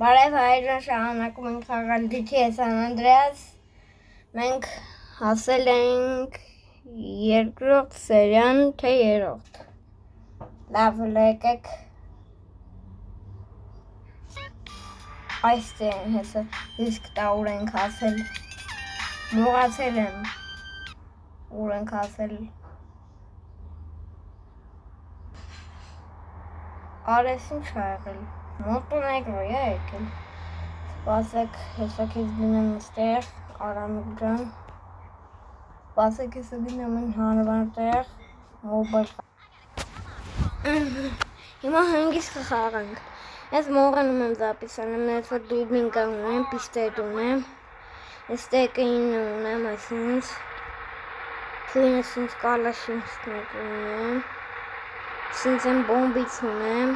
Բարև հայրան, շարունակում ենք խաղալ GTA San Andreas։ Մենք հասել ենք երկրորդ սերիան, թե երրորդ։ Լավ, եկեք այստեղ հեսա իսկ տա ուր ենք հասել։ Մոռացել եմ ուր ենք հասել։ Արես ինչ ա եղել։ Մոնտենեգրո է եկել։ Սպասեք, հեսա քեզ գնեմ այստեղ, Արամիկ ջան։ Սպասեք, հեսա գնեմ հանրվան տեղ, մոբայլ։ Հիմա հանգիստ կխաղանք։ Ես մոռանում եմ զապիսանում, ես որ դուբլինկա ունեմ, պիստետ ունեմ, ստեկին ունեմ, այսինքն քույնը սինց կալաշինսկնիկ ունեմ, սինց եմ բոմբից ունեմ,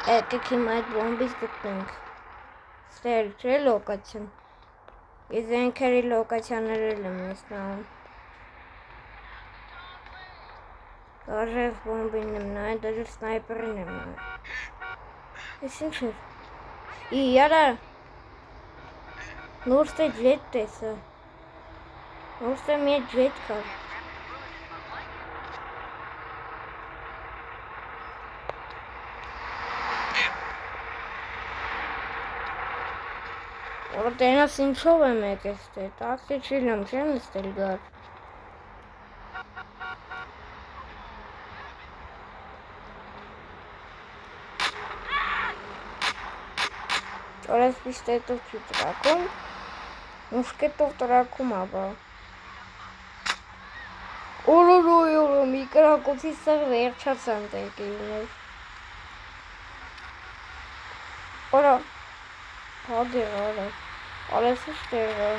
եկեք հիմա այդ բոմբից գտնենք, ստեղ չէ լոկացիան, ես ենքերի լոկացիաներել եմ ես նայում, դաժե ես բոմբին եմ նայ, դաժե սնայպերին եմ նայ, ես ինչ էր, իարա, նորստե ջետ տեսը, նորստե մի ջետ կար, Որ տենաս ինչով եմ եկես թե, տաքսի չիլում չեմ նստել գար։ Որես պիստետով չի տրակում, մուշկետով տրակում աբա։ Օրորոյորո մի կրակոցի սեղ վերջացան տեկիներ։ Որա, հագեր արա, արես ուշ տեղը։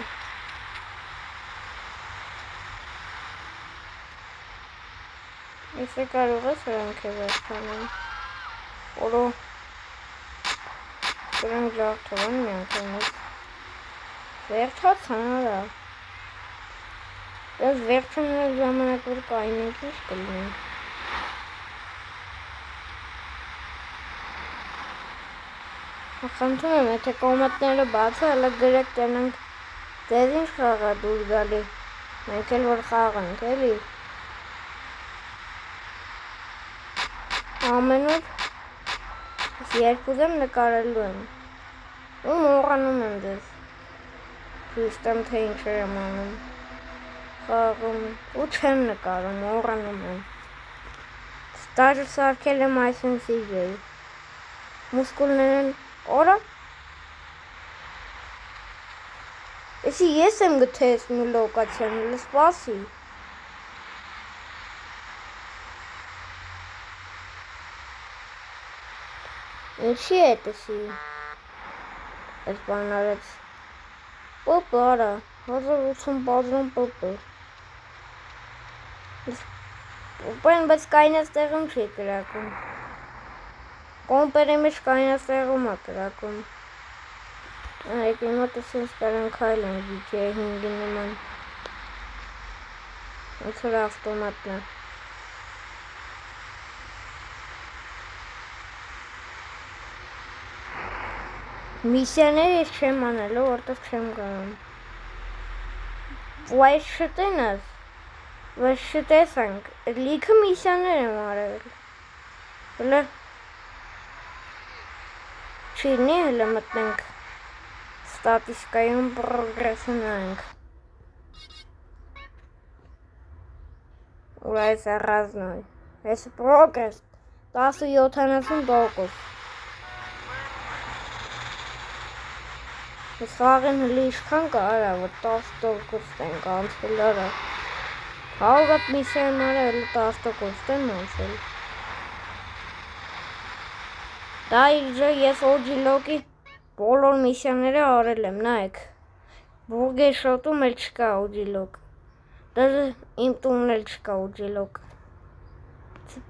Ես է կարող ես հրանք է վերջանում։ Որո, դրանք ժաղթվան միանքանից։ Վերջացան արա։ Ես վերջանալ ժամանակ որ կային ենք ինչ կլինի։ Խնդրում եմ, եթե կոմատները բացը, հələ գրեք տենանք ձեզ ինչ խաղա դուր գալի, մենք էլ որ խաղանք, էլի։ Ամեն օր երբ ուզեմ նկարելու եմ, ու մոռանում եմ ձեզ, հույստ եմ, թե ինչեր եմ անում, խաղում, ու չեմ նկարում, մոռանում եմ։ Ստաժը սարքել եմ այսին CJ, մուսկուլներ են Որա, եսի ես եմ գթեսնու լոկացիան, լսպասի։ Ինչի է տսի, ես բան արեց, պպ արա, 1080 բազրում պպ։ Պպեն, բայց կայնաստեղում չի կրակում։ Կոմպերի մեջ կայնաստեղում է կրակում։ Այդ իմոտը սենց կարանք հայլ են GTA 5-ի նման։ Ոնց որ ավտոմատն է։ Միսիաներ ես չեմ անելու, որտեղ չեմ գանում։ Ու այս շտենաս, բայց շտեսանք, լիքը միսիաներ եմ արել։ Հլը չինի հլը մտնենք ստատիսկայում պրոգրեսը նայենք։ Ուր այս է ռազնոյ։ Այս պրոգրես 10-70%։ Ես խաղին հլի իշքան կա արա, որ 10% ենք անցել արա։ Հաղատ միսիա եմ արա, հլի 10% եմ անցել։ Դա ես OG լոկի բոլոր միսիաները արել եմ, նայեք, բուրգեր շոտում էլ չկա OG լոկ, դաժը իմ տունն էլ չկա OG լոկ,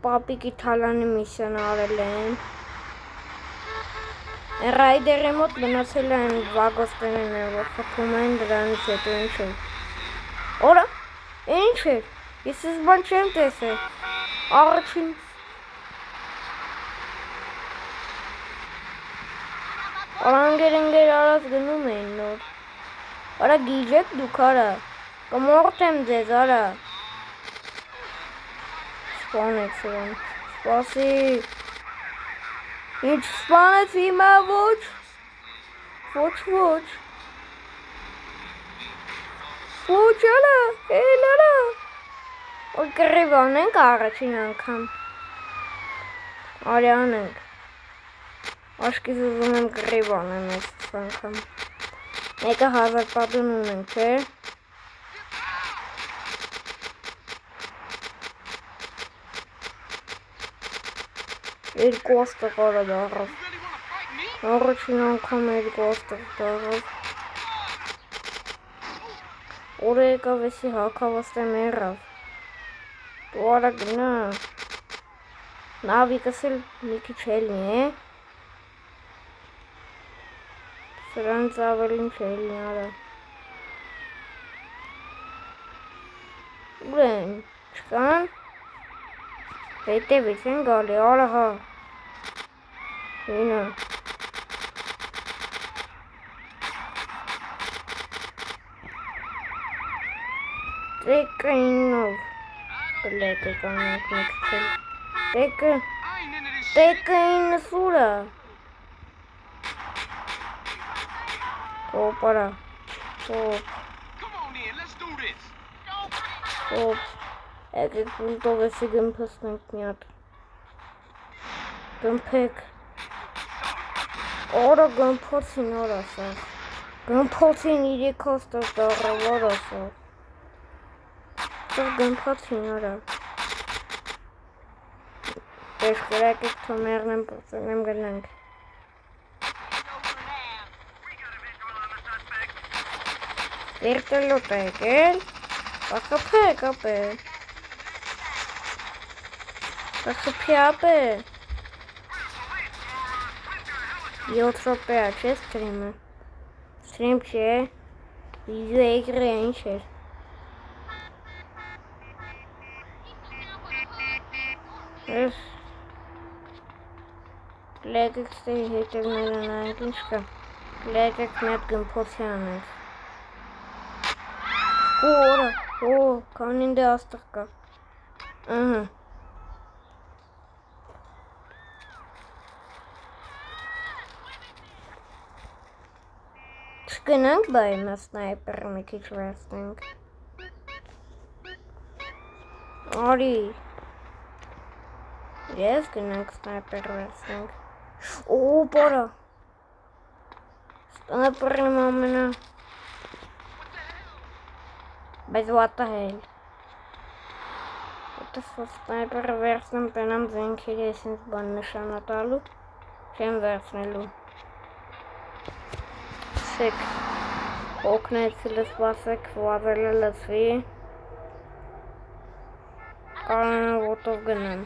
պապիկի թալանի միսիան արել եմ, ռայդերի մոտ մնացել են վագոստերին են, որ խփում են դրանից հետո ինչ էր, որա, ինչ էր, ես ես բան չեմ տեսել, առաջին Արանգեր արած գնում էին նոր։ Արա գիջեք դուք արա։ Կմորթեմ ձեզ արա։ Սպանեց սրան։ Սպասի։ Ինչ սպանեց հիմա ոչ։ Ոչ։ Ոչ արա, էլ արա։ Ոյ կռիվ անենք առաջին անգամ։ Արի անենք։ Աշկիս ուզում եմ կռիվ անեմ այս անգամ։ Մեկը 1000 պատուն ունենք, չէ։ Երկու աստղ արա դառավ։ Առաջին անգամ երկու աստղ դառավ։ Օրը եկավ էսի հակավաստե մեռավ։ Դու արա գնա։ Նավիկս էլ մի քիչ ելնի է։ Սրանց ավելին չելնի արա։ Ուր են, չկան։ Հետևից են գալի, արա հա։ Հինը։ Տեկը ինով։ Գլեկը կանենք մի քիչ էլ։ Տեկը ինը սուրա։ Հոպ արա։ Հոպ։ Եկեք պուլտով էսի գմփսնենք մի հատ։ Գմփեք։ Արա գմփոցին արա սաղ։ Գմփոցին 3 աստղ դառավ արա սաղ։ Սաղ գմփոցին արա։ Եկեք թոմերնեմ պրծենեմ գնանք։ Վերտելոտ է եկել։ Ախպեք ապե։ Ախպի ապե։ 7 րոպե է, չէ ստրիմը։ Ստրիմ չէ։ Վիդեո էկրի է, ինչ էր։ Լեկեք ստեի հետևները նայենք ինչ կա։ Լեկեք մետ գմփոցի անենք։ Օրա, կանին դե աստղ կա։ Ահա։ Չգնանք բայ մա սնայպերը մի քիչ վերցնենք։ Արի։ Ես գնանք սնայպեր վերցնենք։ Պարա։ Սնայպերն ամենա։ Բայց what the hell։ Սնայպերը վերցնեմ տենամ զենքերի այսինք բան նշանատալու։ Չեմ վերցնելու։ Սեք։ Օգնեցիլը սպասեք, վազելը լծվի։ Կարանը ոտով գնեմ։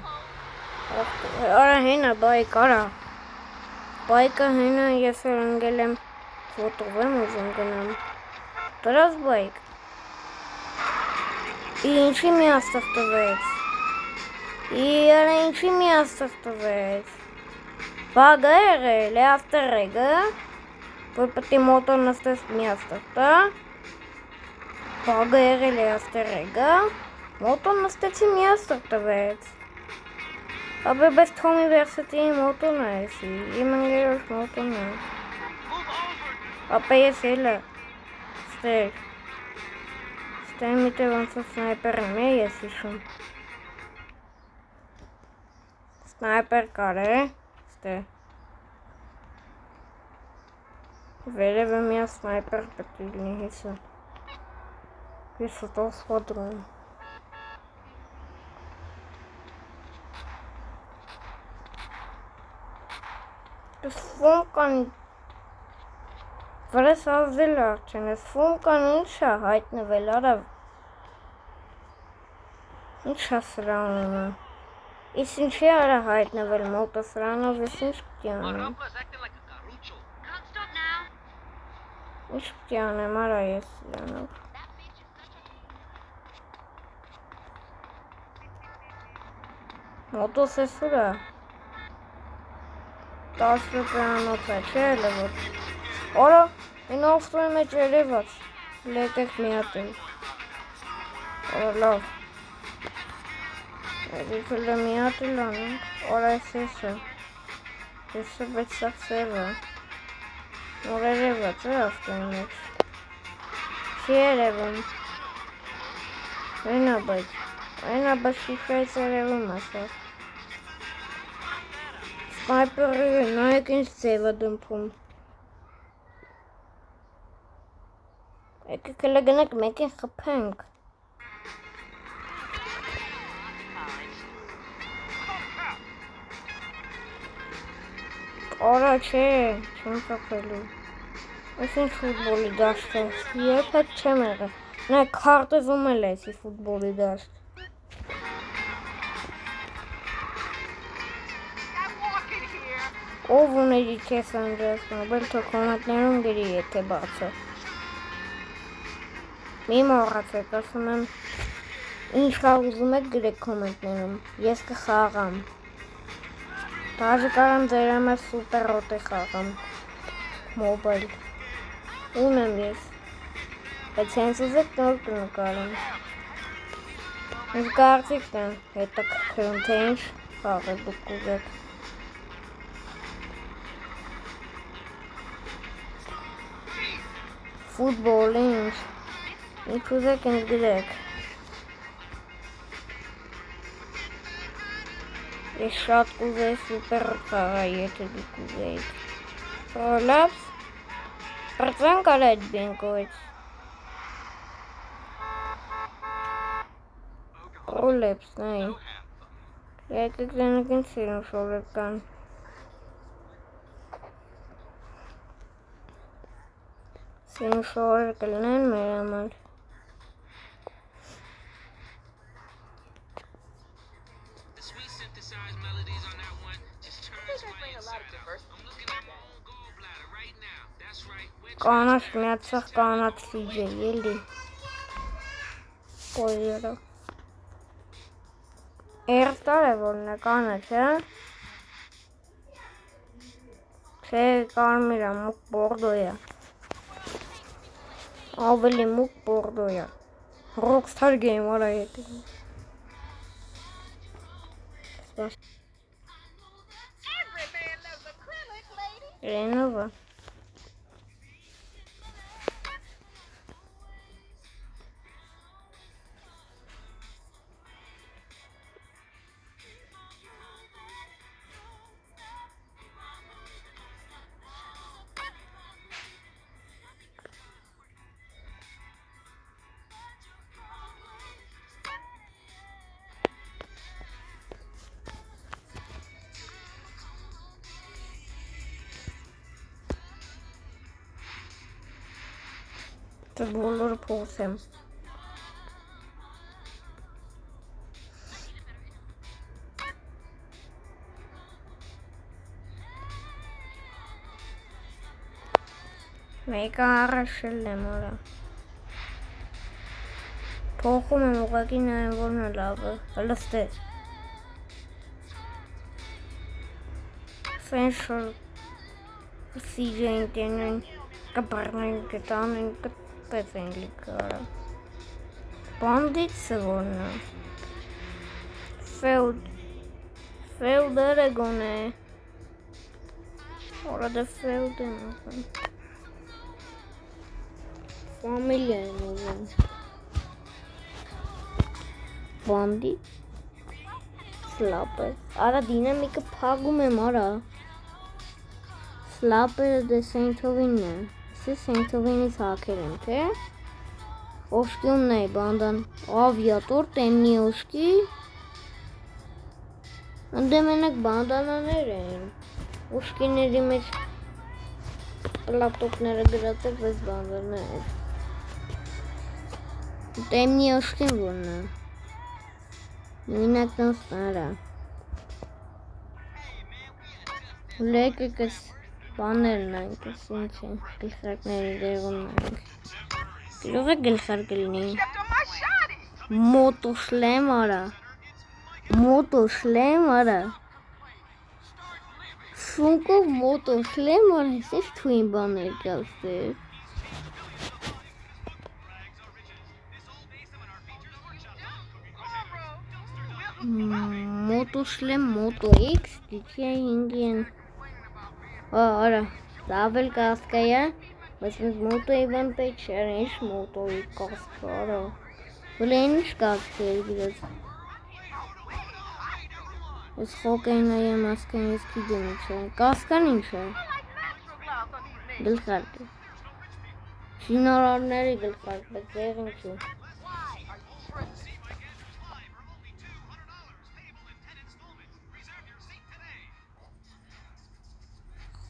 Արա հենա բայկ արա։ Բայկը հենա ես էլ ընգել եմ ոտով եմ ուզում գնամ։ Դրազ բայկ։ Ինչի մի աստղ տվեց։ Արա ինչի մի աստղ տվեց։ Բագը եղել է ավտեր եղը։ Որ պետք է մոտոր նստես մի աստղ տա։ Բագը եղել է ավտեր եղը։ Մոտոր նստեցի մի աստղ տվեց։ Ապե բայց թոմի վերսետի մոտոն է էսի, իմ ընգերոջ մոտոն է։ Ապե ես ելը, ստեր միտև անցով սնայպերն է ես իշում։ Սնայպեր կար է, ստեր։ Վերևը միա սնայպեր պետք է լինի հեսը։ Ես հոտով սպադրում։ Ես ֆոնկան վրես ազդել արդեն, ես ֆոնկան ինչ է հայտնվել, արա ինչ է սրանումը, ես ինչի արա հայտնվել մոտը սրանով, ես ինչ պտի անեմ, ինչ պտի անեմ, արա ես սրանով, մոտոս ես ուրա, 10 պրանոց է, չէ լվոտ։ Արա, են ավտոյի մեջ երևաց, լեկեք միատել։ Արա լավ։ Էրիքլը միատել անենք, արա էսը։ Էսը բայց սաղ սևը։ Որ երևաց է ավտոյի մեջ։ Չի երևում։ Այնա բայց շիխայից երևում ասավ։ Սնայպերի նայեք ինձ ձև է դմփում։ Եկեք հələ գնանք մեկին խփենք։ Արա չէ, չեմ խփելու։ Այս ինչ ֆուտբոլի դաշտ է, երբ հետ չեմ եղել։ Նայեք քարտեզում էլ է էսի ֆուտբոլի դաշտ։ Ով ուների քեզ անջասնում, բել թող կոմենտներում գրի եթե բացը։ Մի մոռացեք, ասում եմ, ինչ խաղ ուզում եք գրեք կոմենտներում, ես կխաղամ։ Դաժե կարամ ձեր համար սուպեր ռոտե խաղամ, մոբայլ։ Ունեմ ես, բայց հենց ուզեք նոր կնկարեմ։ Ինձ կարծիքն է հետաքրքրում, թե ինչ խաղ է դուք ուզեք։ Ֆուտբոլ ինչ ուզեք ինձ գրեք։ Ես շատ կուզեի սուպեր խաղայի, եթե դուք ուզեիք։ Լավ, պրծվենք արա այդ բենկոյից։ Ռոլեպս, նայ։ Եկեք դենակ ինձ սիրում շորեր կան։ Սին շորեր կլնեն մեր համար։ Կանաչ միացախ կանաչ լիջ է, ելի։ Պոյերը։ Էրտար է որն է կանաչ, է։ Չէ կարմիր է, մուկ բորդո է։ Ավելի մուկ բորդո է։ Rockstar Game արա ետ։ Ռենովը։ Դե բոլորը փոխեմ։ Մեկը առաջել եմ արա։ Փոխում եմ ուղղակի նայեմ որն է լավը, հլստե։ Սենշոր սիջեն տենեն կպարնեն կտանեն կտեցեն լիկարը։ Բանդիցը որն է։ Ֆելդերը գոն է։ Որա դե ֆելդ եմ ուզում։ Ֆամիլիա եմ ուզում։ Բանդիտ։ Սլապը։ Արա դինամիկը փագում եմ արա։ Սլապերը դե Սենթովինն է։ Սե Սենթովինից հակեր եմ, թե։ Օշկի ումն է բանդան ավիատոր տեմնի օշկի։ Անդե մենակ բանդանաներ են։ Օշկիների մեջ լապտոպները գրած է, բայց բանդաներ։ Տեմնի օշկին որն է։ Նույնակ տանց տարա։ Լեկեք ես բաներն ենք, ես ինչ են, գլխարկների դեղում ենք։ Գրող է գլխարկ լինի։ Մոտոշլեմ արա։ Շունկով մոտոշլեմ արհեսես թույն բաներ կասեր։ Մոտոշլեմ մոտո X դիքյա ինգեն։ Արա, դավել կասկայա, բայց մենք մոտո իվան պետ չար, ինչ մոտոյի կասկա, արա։ Բլեն ինչ կասկեր գիրած։ Ես խոկային այամ ասկան ես կիդեմ ինչ է, կասկան ինչ է։ Գլխարկ է։ Շինարարների գլխարկ, բայց դեղ ինչ է։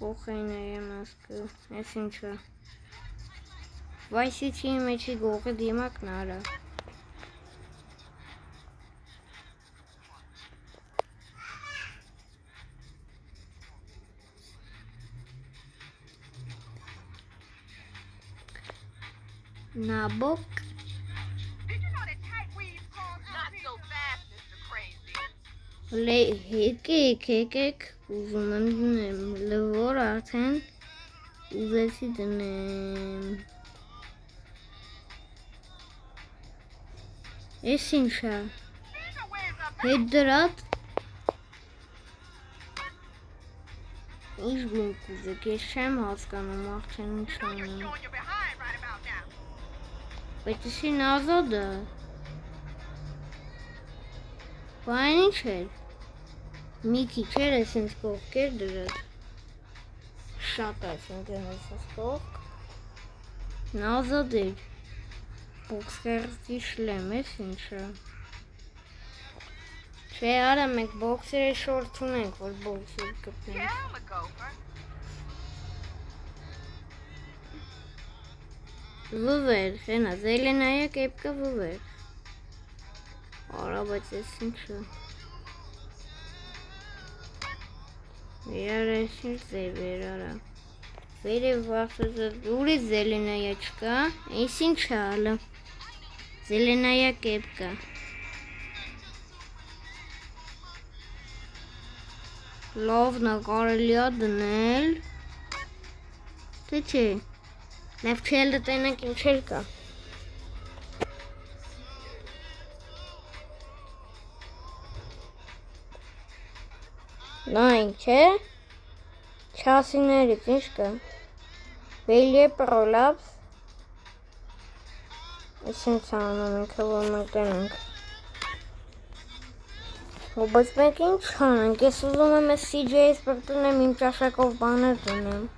Խոկային այամ ասկը, ես ինչ է։ Վայսիչի մեջի գողը դիմակն արա։ Նաբոկ եկեք ուզում եմ դնեմ լվոր արդեն ուզեցի դնեմ ես ինչ է հետ դրատ ինչ գույն կուզեք ես չեմ հասկանում աղջան ինչ անեմ բայց եսին ազոդ է բայն ինչ էր մի քիչ էր այսինչ կողքեր դրած շատ այսինչ այսինչ կողք նազոդ էր բոքսերի շլեմ ես ինչը չէ արա մենք բոքսերի շորթ ունենք որ բոքսեր կպնենք վվեր խենա զելենայա կեպկա վվեր արա բայց ես ինչը Վեր ես ինչ ձևեր արա Վեր է վախսը ուրի զելենայա չկա ես ինչ ալը զելենայա կեպկա լովնա կարելիա դնել թե չէ Լավ չել դտենակ ինչեր կա Նա ինչ է չասիներից ինչ կա Բելիե պրոլապս Ես ինչ անում ինքը որ մենք դենենք Բայց մենք ինչ անենք ես ուզում եմ ես CJ-ից բրտնեմ իմ ճաշակով բաներ դնեմ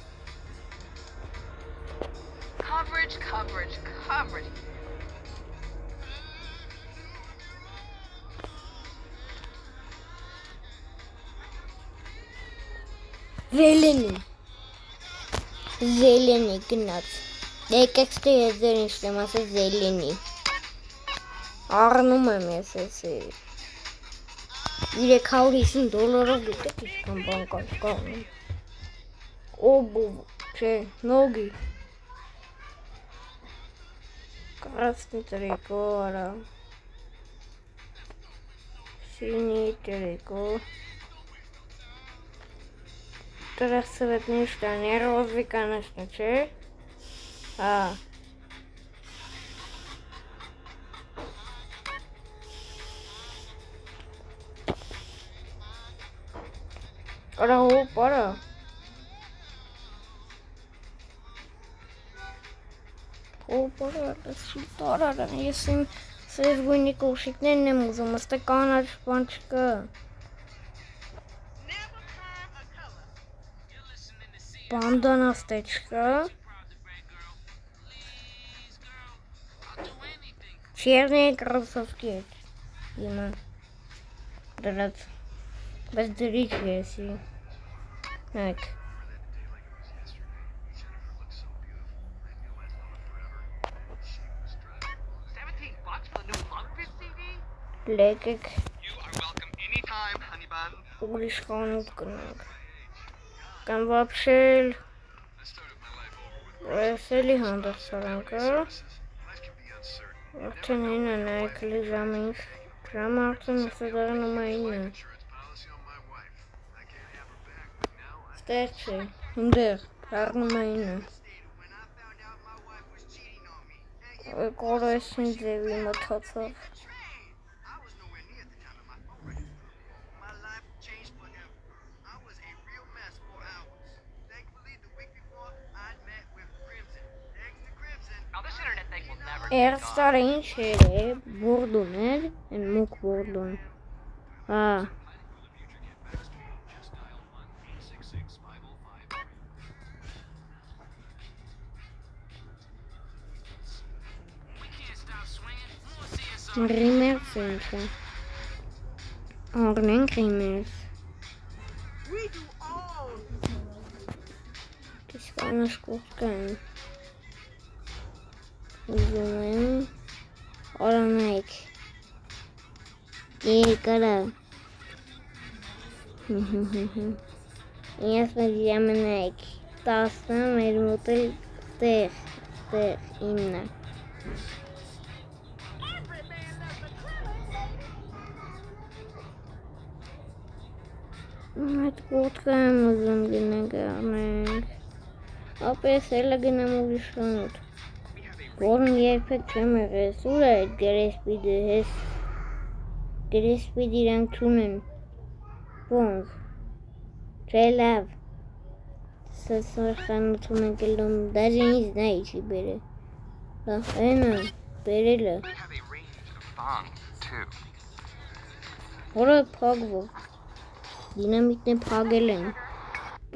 Coverage. Zeleni գնաց Եկեքստի եզեր ինչ եմ ասել զելենի Առնում եմ ես էսի $350 գիտեք ինչքան բան կա Օբուվ չէ նոգի Красный трико, ара. Синий трико. Красивый штаны, розовый, конечно, че? Ара, пара. Օպորա, սուտարարան, ես իմ սև գույնի կոշիկներն եմ ուզում, աստե կանաչ բան չկա Բանդան աստե չկա Չերնի կրոսովկի էտ իմը դրած Բայց դրիչ եսի Նայք Լեկեք ուրիշ խանութ կնանք Կամ վապշել Էսելի հանդասարանքը Արդեն հին է նայքլի ժամին Ժամը արդեն ուսը դարանում է ինը Ստեղ չէ, ընդեղ, հառնումայինը։ Կորեսին ձևի մթացավ։ Էրստարը ինչ էր, բորդուն էր, են մուկ բորդուն։ Ռիմերս ինչ է։ Աղնենք ռիմերս։ Կիսվանաշ կողկան։ Ուզում եմ Արանայք Կեկարա Ես մեր ժամանայք 10 մեր մոտել ստեղ իննը Այդ կոտկա եմ ուզում գնանք առնենք Ապես էլը գնամ ուրիշ խանութ Որն երբեք չեմ եղես, ուր է այդ գրեսպիդը հես Գրեսպիդ իրանք չունեն Ոնց Չէ լավ Սասոր խանութում ենք ելում Դաժե ինձ նա իչի բերը Լավ էնը բերելը Որը պագվով Դինամիտն է պագել են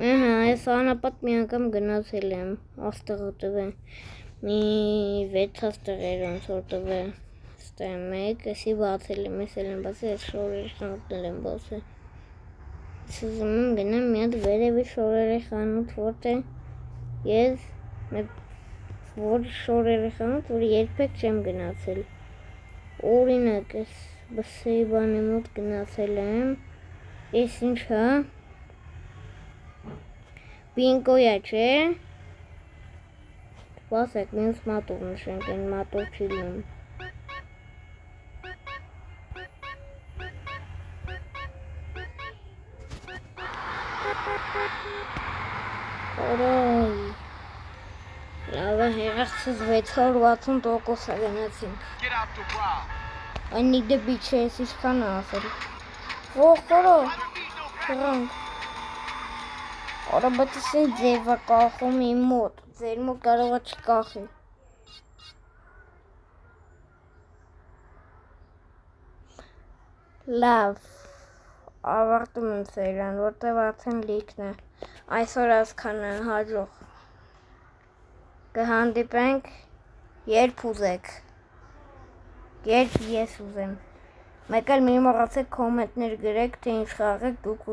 Այս անապատ մի անգամ գնացել եմ Աստղը տվե Մի 6 աստղեր ոնց որ տվե Ստեղ մեկ, էսի բացել եմ, ես էլ եմ բացել, այս շորերի խանութն եմ բացել Ես ուզում եմ գնամ մի հատ վերևի շորերի խանութ, որտեղ ես որ շորերի խանութ, որ երբեք չեմ գնացել Օրինակ, ես բսեի բանի մոտ գնացել եմ Ես ինչ հա Բինկոյա չէ Բասեք, մյուս մատով նշենք, են մատով չի լում Օրոյ Լավը հեղաղցս 660% գնացինք I need the beach, ես իսկան ասել Ոխորո Հրանք Արա բայց ասին ձև է կախում իմ մոտ, ձեր մոտ կարող է չկախի Լավ, ավարտում եմ սերիան, որտև արդեն լիքն է Այսօր ասքանը հաջող Կհանդիպենք, երբ ուզեք Երբ ես ուզեմ Մեկ էլ մի մոռացեք կոմենտներ գրեք, թե ինչ խաղեք դուք